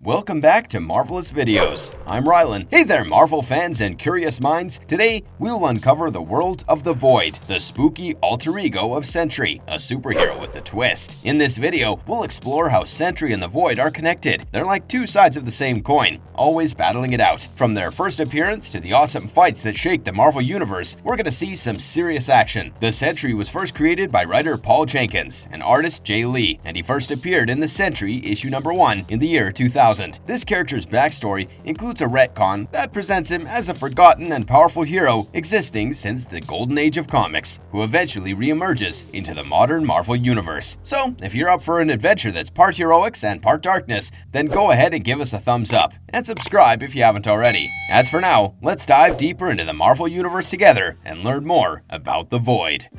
Welcome back to Marvelous Videos. I'm Rylan. Hey there, Marvel fans and curious minds. Today, we'll uncover the world of the Void, the spooky alter ego of Sentry, a superhero with a twist. In this video, we'll explore how Sentry and the Void are connected. They're like two sides of the same coin, always battling it out. From their first appearance to the awesome fights that shake the Marvel Universe, we're gonna see some serious action. The Sentry was first created by writer Paul Jenkins and artist Jay Lee, and he first appeared in The Sentry issue number 1 in the year 2000. This character's backstory includes a retcon that presents him as a forgotten and powerful hero existing since the golden age of comics, who eventually reemerges into the modern Marvel Universe. So, if you're up for an adventure that's part heroics and part darkness, then go ahead and give us a thumbs up, and subscribe if you haven't already. As for now, let's dive deeper into the Marvel Universe together and learn more about the Void.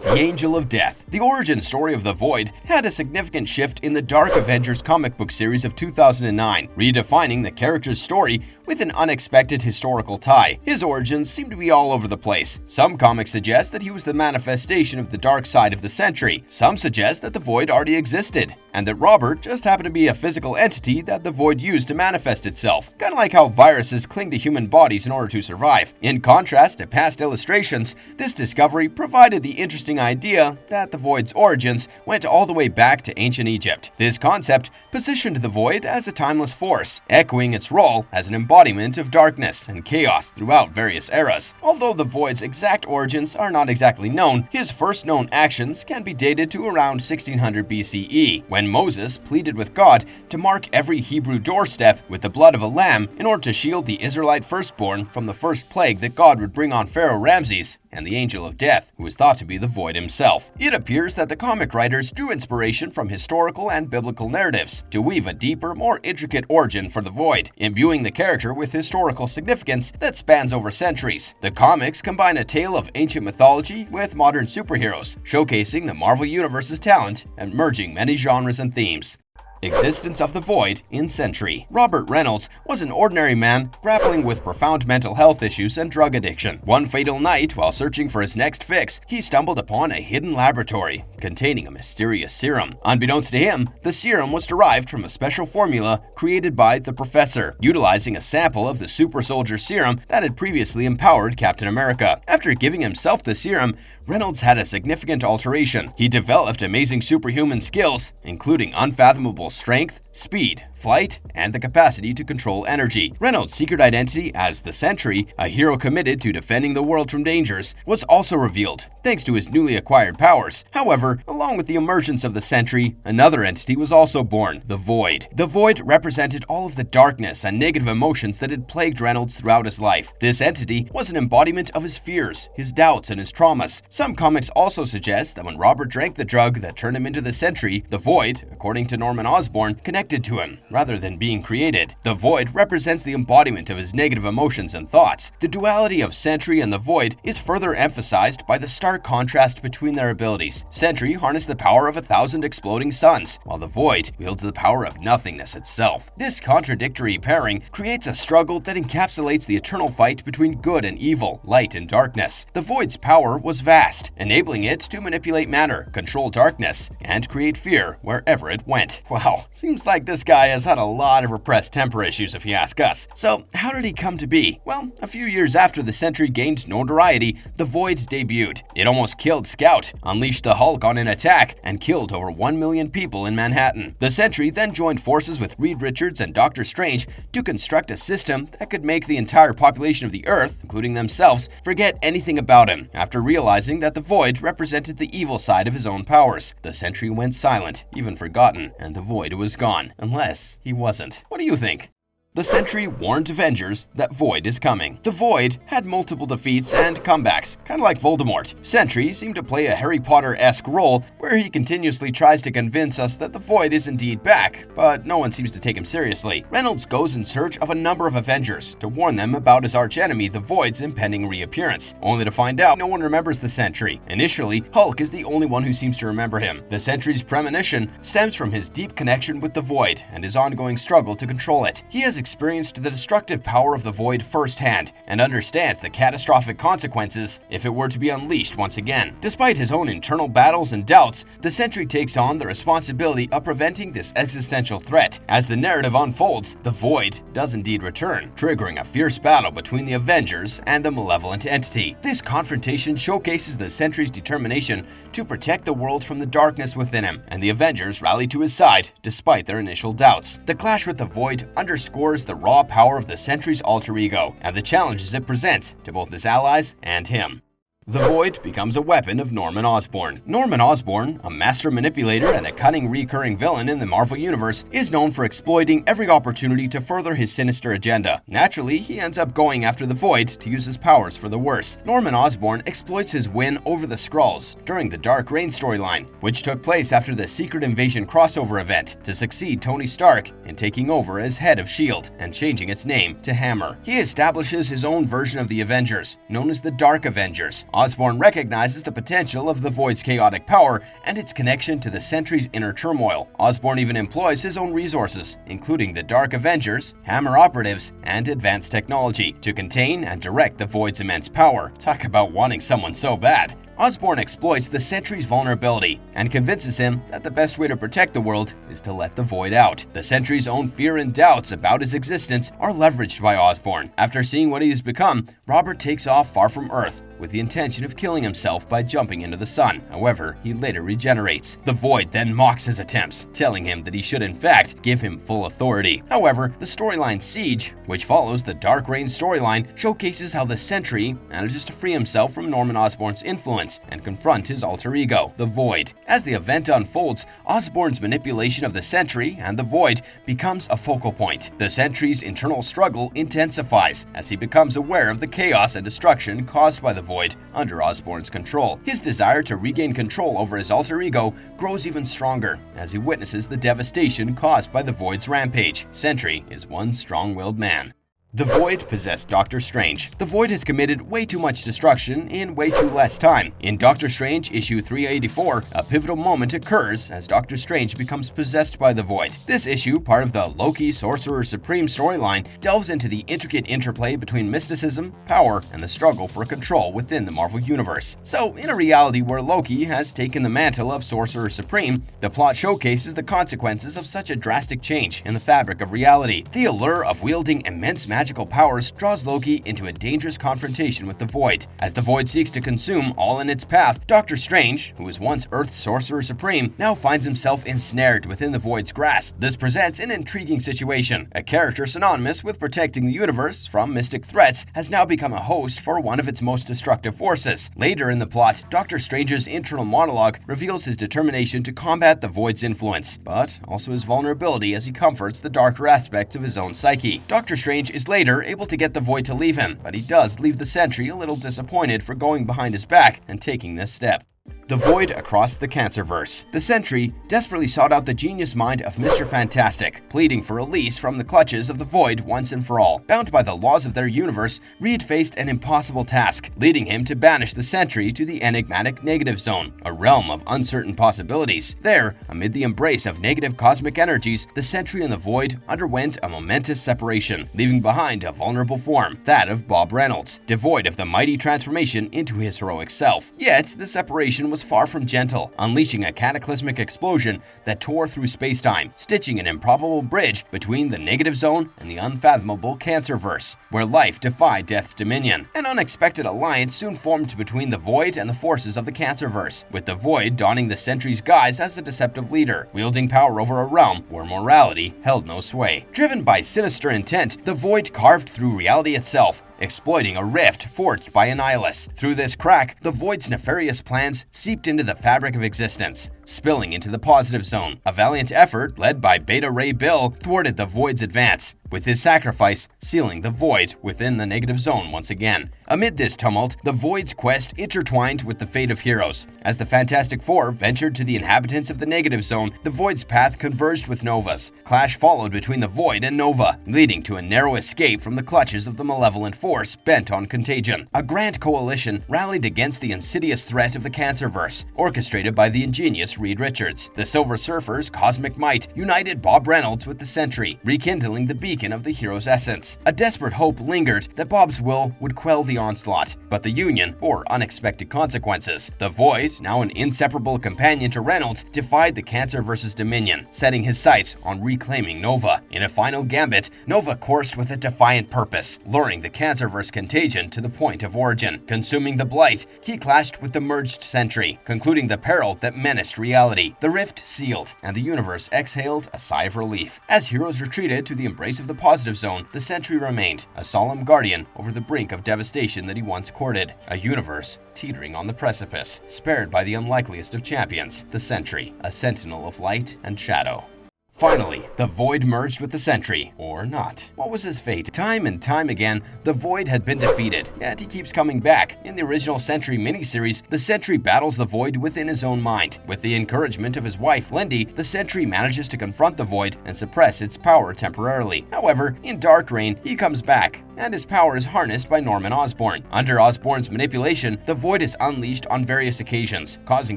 The Angel of Death. The origin story of the Void had a significant shift in the Dark Avengers comic book series of 2009, redefining the character's story with an unexpected historical tie. His origins seem to be all over the place. Some comics suggest that he was the manifestation of the dark side of the Sentry. Some suggest that the Void already existed, and that Robert just happened to be a physical entity that the Void used to manifest itself, kind of like how viruses cling to human bodies in order to survive. In contrast to past illustrations, this discovery provided the interesting idea that the Void's origins went all the way back to ancient Egypt. This concept positioned the Void as a timeless force, echoing its role as an embodiment of darkness and chaos throughout various eras. Although the Void's exact origins are not exactly known, his first known actions can be dated to around 1600 BCE, when Moses pleaded with God to mark every Hebrew doorstep with the blood of a lamb in order to shield the Israelite firstborn from the first plague that God would bring on Pharaoh Ramses and the Angel of Death, who is thought to be the Void himself. It appears that the comic writers drew inspiration from historical and biblical narratives to weave a deeper, more intricate origin for the Void, imbuing the character with historical significance that spans over centuries. The comics combine a tale of ancient mythology with modern superheroes, showcasing the Marvel Universe's talent and merging many genres and themes. Existence of the Void in Sentry. Robert Reynolds was an ordinary man grappling with profound mental health issues and drug addiction. One fatal night, while searching for his next fix, he stumbled upon a hidden laboratory containing a mysterious serum. Unbeknownst to him, the serum was derived from a special formula created by the Professor, utilizing a sample of the super soldier serum that had previously empowered Captain America. After giving himself the serum, Reynolds had a significant alteration. He developed amazing superhuman skills, including unfathomable strength, speed, flight, and the capacity to control energy. Reynolds' secret identity as the Sentry, a hero committed to defending the world from dangers, was also revealed, thanks to his newly acquired powers. However, along with the emergence of the Sentry, another entity was also born, the Void. The Void represented all of the darkness and negative emotions that had plagued Reynolds throughout his life. This entity was an embodiment of his fears, his doubts, and his traumas. Some comics also suggest that when Robert drank the drug that turned him into the Sentry, the Void, according to Norman Osborne, connected to him, rather than being created. The Void represents the embodiment of his negative emotions and thoughts. The duality of Sentry and the Void is further emphasized by the stark contrast between their abilities. Sentry harnessed the power of 1,000 exploding suns, while the Void wields the power of nothingness itself. This contradictory pairing creates a struggle that encapsulates the eternal fight between good and evil, light and darkness. The Void's power was vast, enabling it to manipulate matter, control darkness, and create fear wherever it went. Wow, seems like this guy has had a lot of repressed temper issues if you ask us. So, how did he come to be? Well, a few years after the Sentry gained notoriety, the Void debuted. It almost killed Scout, unleashed the Hulk on an attack, and killed over 1 million people in Manhattan. The Sentry then joined forces with Reed Richards and Doctor Strange to construct a system that could make the entire population of the Earth, including themselves, forget anything about him. After realizing that the Void represented the evil side of his own powers, the Sentry went silent, even forgotten, and the Void was gone, unless he wasn't. What do you think? The Sentry warned Avengers that Void is coming. The Void had multiple defeats and comebacks, kind of like Voldemort. Sentry seemed to play a Harry Potter-esque role where he continuously tries to convince us that the Void is indeed back, but no one seems to take him seriously. Reynolds goes in search of a number of Avengers to warn them about his archenemy, the Void's impending reappearance, only to find out no one remembers the Sentry. Initially, Hulk is the only one who seems to remember him. The Sentry's premonition stems from his deep connection with the Void and his ongoing struggle to control it. He has experienced the destructive power of the Void firsthand and understands the catastrophic consequences if it were to be unleashed once again. Despite his own internal battles and doubts, the Sentry takes on the responsibility of preventing this existential threat. As the narrative unfolds, the Void does indeed return, triggering a fierce battle between the Avengers and the malevolent entity. This confrontation showcases the Sentry's determination to protect the world from the darkness within him, and the Avengers rally to his side despite their initial doubts. The clash with the Void underscores the raw power of the Sentry's alter ego and the challenges it presents to both his allies and him. The Void becomes a weapon of Norman Osborn. Norman Osborn, a master manipulator and a cunning recurring villain in the Marvel Universe, is known for exploiting every opportunity to further his sinister agenda. Naturally, he ends up going after the Void to use his powers for the worse. Norman Osborn exploits his win over the Skrulls during the Dark Reign storyline, which took place after the Secret Invasion crossover event, to succeed Tony Stark in taking over as head of S.H.I.E.L.D. and changing its name to Hammer. He establishes his own version of the Avengers, known as the Dark Avengers. Osborn recognizes the potential of the Void's chaotic power and its connection to the Sentry's inner turmoil. Osborn even employs his own resources, including the Dark Avengers, Hammer operatives, and advanced technology, to contain and direct the Void's immense power. Talk about wanting someone so bad. Osborn exploits the Sentry's vulnerability and convinces him that the best way to protect the world is to let the Void out. The Sentry's own fear and doubts about his existence are leveraged by Osborn. After seeing what he has become, Robert takes off far from Earth with the intention of killing himself by jumping into the sun. However, he later regenerates. The Void then mocks his attempts, telling him that he should in fact give him full authority. However, the storyline Siege, which follows the Dark Reign storyline, showcases how the Sentry manages to free himself from Norman Osborn's influence and confront his alter ego, the Void. As the event unfolds, Osborn's manipulation of the Sentry and the Void becomes a focal point. The Sentry's internal struggle intensifies as he becomes aware of the chaos and destruction caused by the Void under Osborn's control. His desire to regain control over his alter ego grows even stronger as he witnesses the devastation caused by the Void's rampage. Sentry is one strong-willed man. The Void possessed Doctor Strange. The Void has committed way too much destruction in way too less time. In Doctor Strange issue 384, a pivotal moment occurs as Doctor Strange becomes possessed by the Void. This issue, part of the Loki Sorcerer Supreme storyline, delves into the intricate interplay between mysticism, power, and the struggle for control within the Marvel Universe. So, in a reality where Loki has taken the mantle of Sorcerer Supreme, the plot showcases the consequences of such a drastic change in the fabric of reality. The allure of wielding immense magical powers draws Loki into a dangerous confrontation with the Void. As the Void seeks to consume all in its path, Doctor Strange, who was once Earth's Sorcerer Supreme, now finds himself ensnared within the Void's grasp. This presents an intriguing situation. A character synonymous with protecting the universe from mystic threats has now become a host for one of its most destructive forces. Later in the plot, Doctor Strange's internal monologue reveals his determination to combat the Void's influence, but also his vulnerability as he comforts the darker aspects of his own psyche. Doctor Strange is later able to get the Void to leave him, but he does leave the Sentry a little disappointed for going behind his back and taking this step. The Void across the Cancerverse. The Sentry desperately sought out the genius mind of Mr. Fantastic, pleading for release from the clutches of the Void once and for all. Bound by the laws of their universe, Reed faced an impossible task, leading him to banish the Sentry to the enigmatic Negative Zone, a realm of uncertain possibilities. There, amid the embrace of negative cosmic energies, the Sentry and the Void underwent a momentous separation, leaving behind a vulnerable form, that of Bob Reynolds, devoid of the mighty transformation into his heroic self. Yet, the separation was far from gentle, unleashing a cataclysmic explosion that tore through space-time, stitching an improbable bridge between the Negative Zone and the unfathomable Cancerverse, where life defied death's dominion. An unexpected alliance soon formed between the Void and the forces of the Cancerverse, with the Void donning the Sentry's guise as the deceptive leader, wielding power over a realm where morality held no sway. Driven by sinister intent, the Void carved through reality itself, exploiting a rift forged by Annihilus. Through this crack, the Void's nefarious plans seeped into the fabric of existence, spilling into the Positive Zone. A valiant effort, led by Beta Ray Bill, thwarted the Void's advance, with his sacrifice sealing the Void within the Negative Zone once again. Amid this tumult, the Void's quest intertwined with the fate of heroes. As the Fantastic Four ventured to the inhabitants of the Negative Zone, the Void's path converged with Nova's. Clash followed between the Void and Nova, leading to a narrow escape from the clutches of the malevolent force bent on contagion. A grand coalition rallied against the insidious threat of the Cancerverse, orchestrated by the ingenious Reed Richards. The Silver Surfer's cosmic might united Bob Reynolds with the Sentry, rekindling the beacon of the hero's essence. A desperate hope lingered that Bob's will would quell the onslaught, but the union bore unexpected consequences. The Void, now an inseparable companion to Reynolds, defied the Cancer vs. Dominion, setting his sights on reclaiming Nova. In a final gambit, Nova coursed with a defiant purpose, luring the Cancerverse contagion to the point of origin. Consuming the Blight, he clashed with the merged Sentry, concluding the peril that menaced reality. The rift sealed, and the universe exhaled a sigh of relief. As heroes retreated to the embrace of the positive zone, the Sentry remained, a solemn guardian over the brink of devastation that he once courted. A universe teetering on the precipice, spared by the unlikeliest of champions, the Sentry, a sentinel of light and shadow. Finally, the Void merged with the Sentry, or not. What was his fate? Time and time again, the Void had been defeated, yet he keeps coming back. In the original Sentry miniseries, the Sentry battles the Void within his own mind. With the encouragement of his wife, Lindy, the Sentry manages to confront the Void and suppress its power temporarily. However, in Dark Reign, he comes back, and his power is harnessed by Norman Osborn. Under Osborn's manipulation, the Void is unleashed on various occasions, causing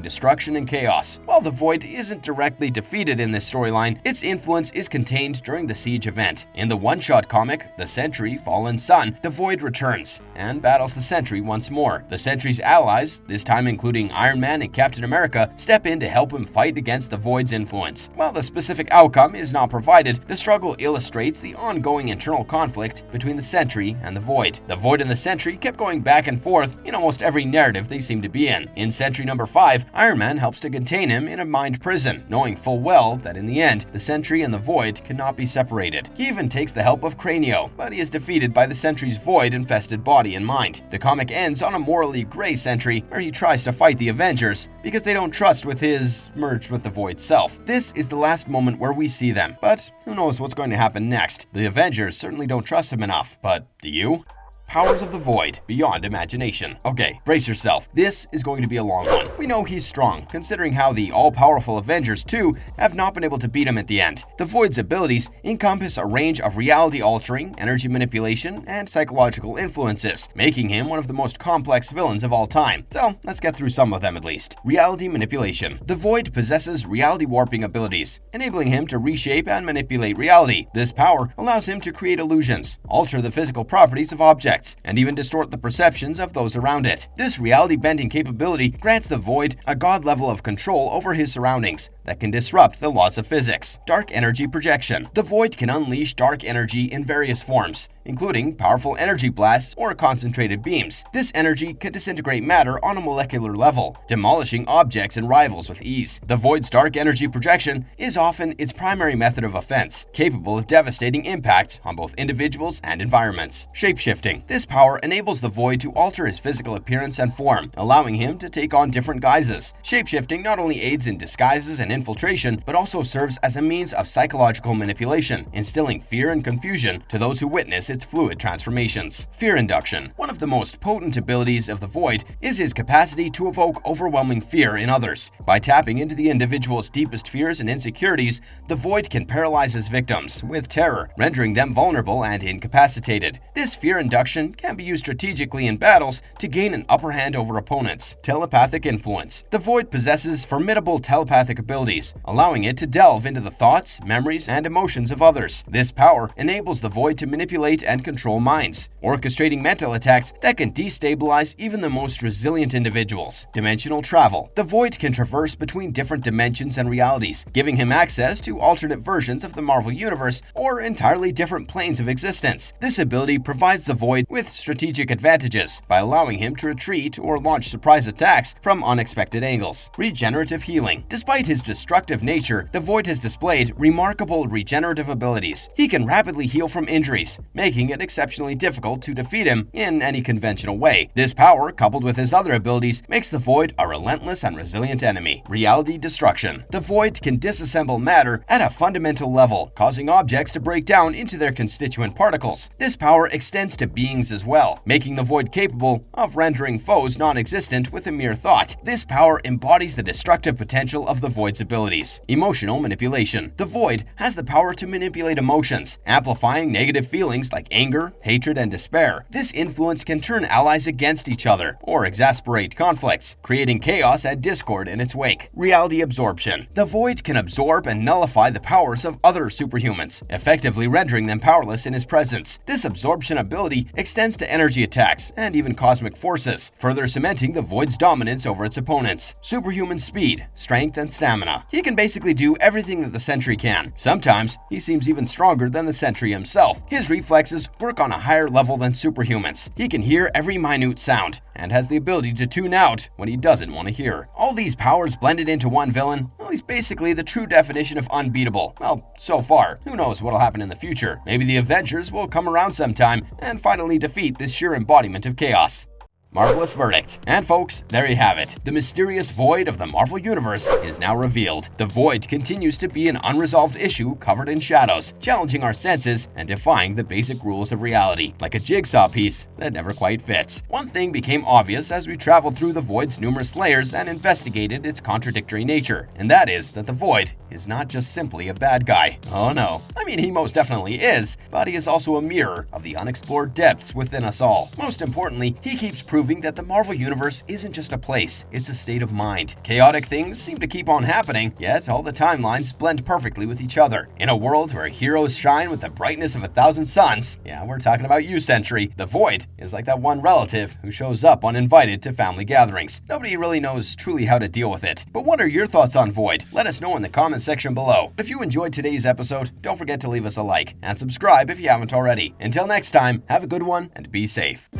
destruction and chaos. While the Void isn't directly defeated in this storyline, its influence is contained during the Siege event. In the one-shot comic, The Sentry, Fallen Sun, the Void returns and battles the Sentry once more. The Sentry's allies, this time including Iron Man and Captain America, step in to help him fight against the Void's influence. While the specific outcome is not provided, the struggle illustrates the ongoing internal conflict between the Sentry and the Void. The Void and the Sentry kept going back and forth in almost every narrative they seem to be in. In Sentry number 5, Iron Man helps to contain him in a mind prison, knowing full well that in the end, the Sentry and the Void cannot be separated. He even takes the help of Cranio, but he is defeated by the Sentry's Void-infested body and mind. The comic ends on a morally gray Sentry, where he tries to fight the Avengers because they don't trust with his merged with the Void self. This is the last moment where we see them, but who knows what's going to happen next. The Avengers certainly don't trust him enough, but do you? Powers of the Void, beyond imagination. Okay, brace yourself. This is going to be a long one. We know he's strong, considering how the all-powerful Avengers 2 have not been able to beat him at the end. The Void's abilities encompass a range of reality-altering, energy manipulation, and psychological influences, making him one of the most complex villains of all time. So, let's get through some of them at least. Reality manipulation. The Void possesses reality-warping abilities, enabling him to reshape and manipulate reality. This power allows him to create illusions, alter the physical properties of objects, and even distort the perceptions of those around it. This reality-bending capability grants the Void a god level of control over his surroundings that can disrupt the laws of physics. Dark energy projection. The Void can unleash dark energy in various forms, including powerful energy blasts or concentrated beams. This energy can disintegrate matter on a molecular level, demolishing objects and rivals with ease. The Void's dark energy projection is often its primary method of offense, capable of devastating impacts on both individuals and environments. Shapeshifting. This power enables the Void to alter his physical appearance and form, allowing him to take on different guises. Shapeshifting not only aids in disguises and infiltration, but also serves as a means of psychological manipulation, instilling fear and confusion to those who witness its fluid transformations. Fear induction. One of the most potent abilities of the Void is his capacity to evoke overwhelming fear in others. By tapping into the individual's deepest fears and insecurities, the Void can paralyze his victims with terror, rendering them vulnerable and incapacitated. This fear induction can be used strategically in battles to gain an upper hand over opponents. Telepathic influence. The Void possesses formidable telepathic abilities, allowing it to delve into the thoughts, memories, and emotions of others. This power enables the Void to manipulate and control minds, orchestrating mental attacks that can destabilize even the most resilient individuals. Dimensional travel. The Void can traverse between different dimensions and realities, giving him access to alternate versions of the Marvel Universe or entirely different planes of existence. This ability provides the Void with strategic advantages by allowing him to retreat or launch surprise attacks from unexpected angles. Regenerative healing. Despite his destructive nature, the Void has displayed remarkable regenerative abilities. He can rapidly heal from injuries, making it exceptionally difficult to defeat him in any conventional way. This power, coupled with his other abilities, makes the Void a relentless and resilient enemy. Reality destruction. The Void can disassemble matter at a fundamental level, causing objects to break down into their constituent particles. This power extends to beings as well, making the Void capable of rendering foes non-existent with a mere thought. This power embodies the destructive potential of the Void's abilities. Emotional manipulation. The Void has the power to manipulate emotions, amplifying negative feelings like anger, hatred, and despair. This influence can turn allies against each other or exasperate conflicts, creating chaos and discord in its wake. Reality absorption. The Void can absorb and nullify the powers of other superhumans, effectively rendering them powerless in his presence. This absorption ability extends to energy attacks and even cosmic forces, further cementing the Void's dominance over its opponents. Superhuman speed, strength, and stamina. He can basically do everything that the Sentry can. Sometimes, he seems even stronger than the Sentry himself. His reflexes work on a higher level than superhumans. He can hear every minute sound, and has the ability to tune out when he doesn't want to hear. All these powers blended into one villain, well, he's basically the true definition of unbeatable. Well, so far. Who knows what'll happen in the future? Maybe the Avengers will come around sometime and finally defeat this sheer embodiment of chaos. Marvelous verdict. And folks, there you have it. The mysterious Void of the Marvel Universe is now revealed. The Void continues to be an unresolved issue covered in shadows, challenging our senses and defying the basic rules of reality, like a jigsaw piece that never quite fits. One thing became obvious as we traveled through the Void's numerous layers and investigated its contradictory nature, and that is that the Void is not just simply a bad guy. Oh no. I mean, he most definitely is, but he is also a mirror of the unexplored depths within us all. Most importantly, he keeps proving that the Marvel Universe isn't just a place, it's a state of mind. Chaotic things seem to keep on happening, yet all the timelines blend perfectly with each other. In a world where heroes shine with the brightness of 1,000 suns, yeah, we're talking about you, Sentry, the Void is like that one relative who shows up uninvited to family gatherings. Nobody really knows truly how to deal with it. But what are your thoughts on Void? Let us know in the comment section below. If you enjoyed today's episode, don't forget to leave us a like and subscribe if you haven't already. Until next time, have a good one and be safe.